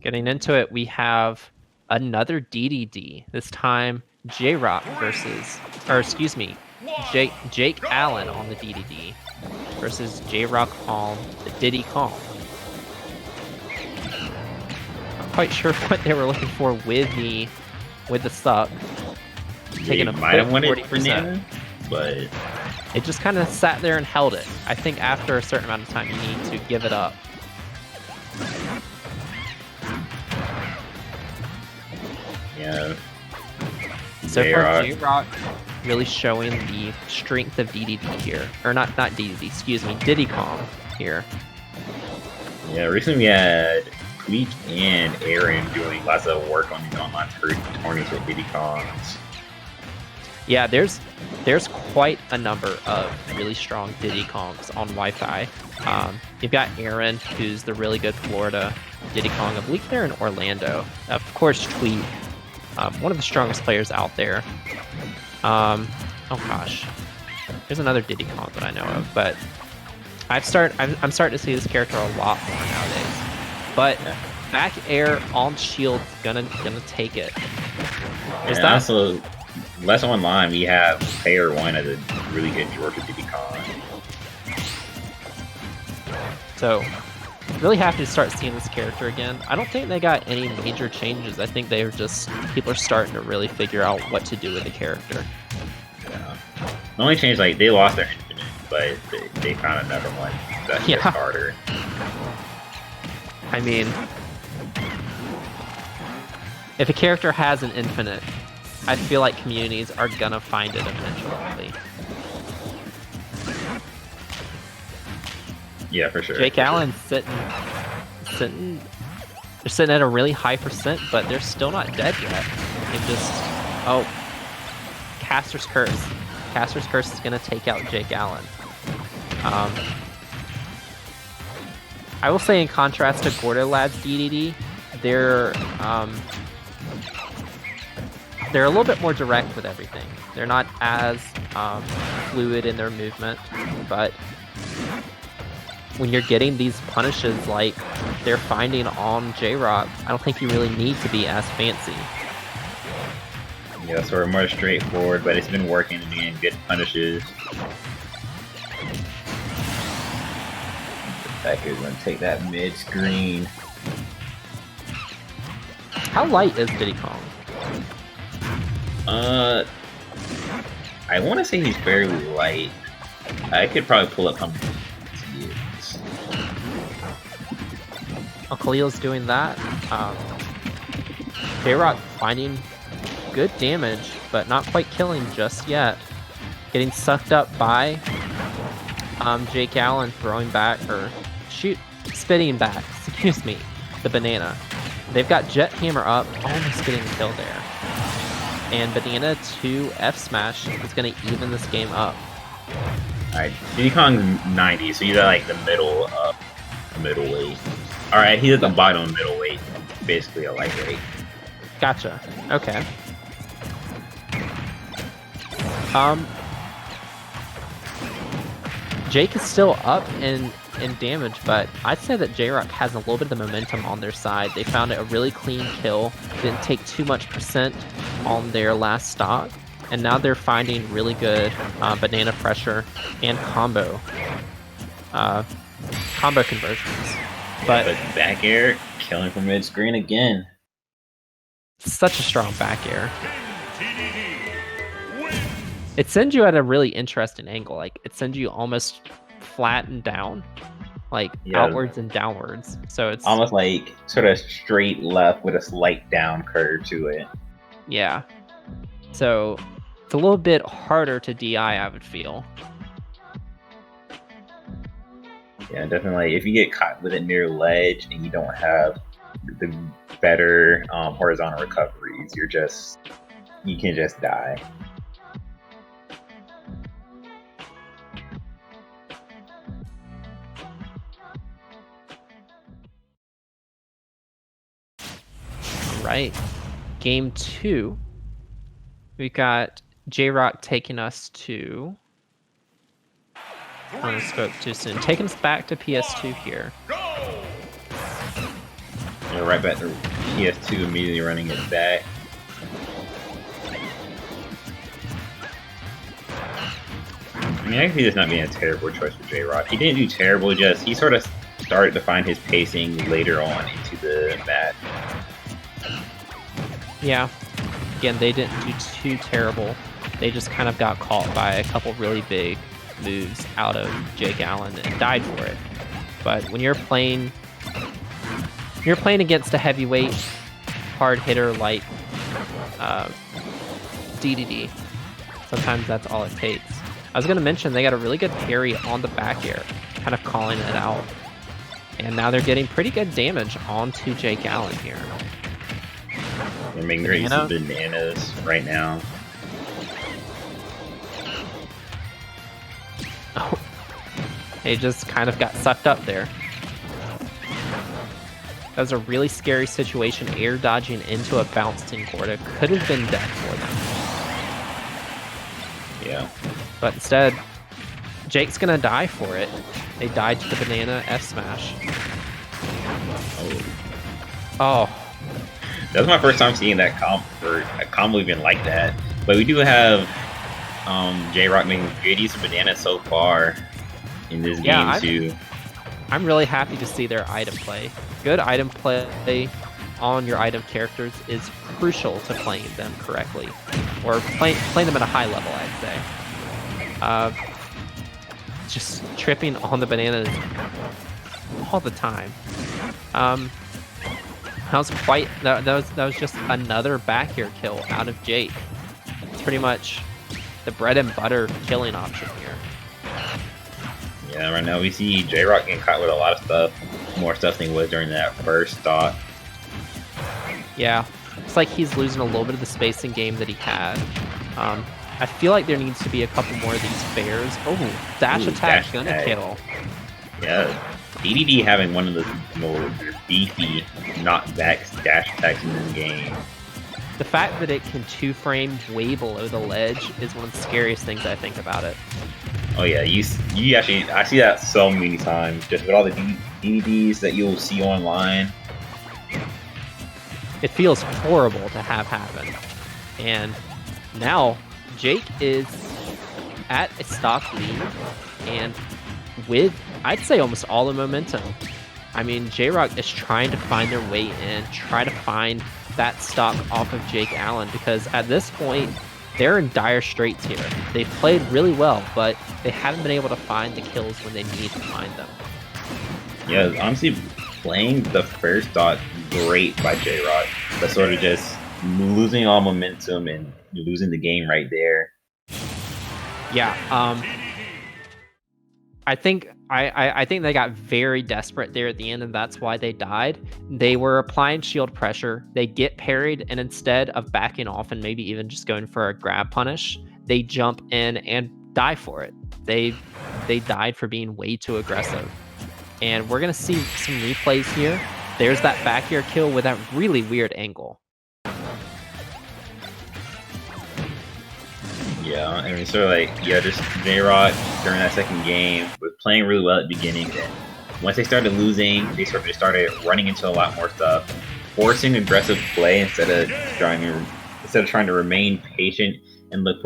Getting into it, we have another DDD. This time, Jrock versus, or excuse me, Jake Allen on the DDD versus Jrock on the Diddy Kong. Not quite sure what they were looking for with the suck. Taking a might have wanted 40%, but it just kind of sat there and held it. I think after a certain amount of time, you need to give it up. Yeah. So far, Jrock really showing the strength of DDD here. Or not DDD, excuse me, Diddy Kong here. Yeah, recently we had Tweak and Aaron doing lots of work on these online tournaments with Diddy Kongs. Yeah, there's quite a number of really strong Diddy Kongs on Wi-Fi. You've got Aaron, who's the really good Florida Diddy Kong. I believe they're in Orlando. Of course, Tweak. One of the strongest players out there. Oh gosh, there's another Diddy Kong that I know of, but I'm starting to see this character a lot more nowadays. But back air on shield gonna take it. Is that also less online? We have player one as a really good Jrock Diddy Kong. So really happy to start seeing this character again. I don't think they got any major changes. I think they're just, people are starting to really figure out what to do with the character. Yeah. The only change, like, they lost their infinite, but they found another one that's just harder. I mean, if a character has an infinite, I feel like communities are gonna find it eventually. Yeah, for sure. Jake Allen's sitting. They're sitting at a really high percent, but they're still not dead yet. They just, Caster's Curse. Caster's Curse is gonna take out Jake Allen. I will say, in contrast to Gordo Lad's DDD, they're a little bit more direct with everything. They're not as fluid in their movement, but when you're getting these punishes like they're finding on Jrock, I don't think you really need to be as fancy. Yeah, so we're more straightforward, but it's been working to be in good punishes. Becker's gonna take that mid screen. How light is Diddy Kong? I want to say he's fairly light. I could probably pull up how many he is. Khalil's doing that. Jrock finding good damage, but not quite killing just yet. Getting sucked up by Jake Allen, throwing back, or spitting back, excuse me, the banana. They've got Jet Hammer up, almost getting the kill there. And Banana to F Smash is going to even this game up. Alright, Diddy Kong's 90, so he's at like the middleweight. Alright, he's at the bottom middleweight, basically a lightweight. Gotcha. Okay. Jake is still up in damage, but I'd say that Jrock has a little bit of the momentum on their side. They found it a really clean kill, didn't take too much percent on their last stock, and now they're finding really good banana pressure and combo conversions. But back air, killing from mid screen again. Such a strong back air. It sends you at a really interesting angle. Like, it sends you almost flat and down, like outwards and downwards. So it's almost like sort of straight left with a slight down curve to it. Yeah. So it's a little bit harder to DI, I would feel. Yeah, definitely. If you get caught with it near ledge and you don't have the better horizontal recoveries, you can just die. Right. Game 2. We got Jrock taking us to... I spoke too soon. Taking us back to PS2 here. We're right back to PS2 immediately running it back. I mean, I can see this not being a terrible choice for Jrock. He didn't do terrible, just he sort of started to find his pacing later on into the match. Yeah. Again, they didn't do too terrible. They just kind of got caught by a couple really big moves out of Jake Allen and died for it. But when you're playing against a heavyweight hard hitter like Dedede, sometimes that's all it takes. I was going to mention they got a really good parry on the back air, kind of calling it out. And now they're getting pretty good damage onto Jake Allen here. They're making great use of bananas right now. Oh, they just kind of got sucked up there. That was a really scary situation, air dodging into a bouncing Gorda. Could have been death for them. Yeah. But instead, Jake's gonna die for it. They died to the banana F smash. Oh. That was my first time seeing that combo even like that. But we do have Jrock making good use of banana so far in this game too. I'm really happy to see their item play. Good item play on your item characters is crucial to playing them correctly, or playing them at a high level, I'd say. Just tripping on the bananas all the time. That was just another back air kill out of Jake. It's pretty much the bread and butter killing option here. Yeah, right now we see Jrock getting caught with a lot of stuff, more stuff than he was during that first stock. Yeah, it's like he's losing a little bit of the spacing game that he had. I feel like there needs to be a couple more of these fairs. Oh, dash attack gonna kill. Yeah, Dedede having one of the more beefy knockbacks dash attacks in this game. The fact that it can 2-frame way below the ledge is one of the scariest things I think about it. Oh yeah, you actually, I see that so many times, just with all the DVDs that you'll see online. It feels horrible to have happen. And now Jake is at a stock lead, and with, I'd say, almost all the momentum. I mean, Jrock is trying to find their way in, try to find that stock off of Jake Allen, because at this point, they're in dire straits here. They've played really well, but they haven't been able to find the kills when they need to find them. Yeah, honestly, playing the first stock great by Jrock, but sort of just losing all momentum and losing the game right there. Yeah, I think they got very desperate there at the end, and that's why they died. They were applying shield pressure. They get parried, and instead of backing off and maybe even just going for a grab punish, they jump in and die for it. They died for being way too aggressive. And we're gonna see some replays here. There's that back air kill with that really weird angle. Yeah, I mean, sort of like, yeah, just Jrock during that second game was playing really well at the beginning. Then once they started losing, they sort of started running into a lot more stuff, forcing aggressive play instead of trying to remain patient and look for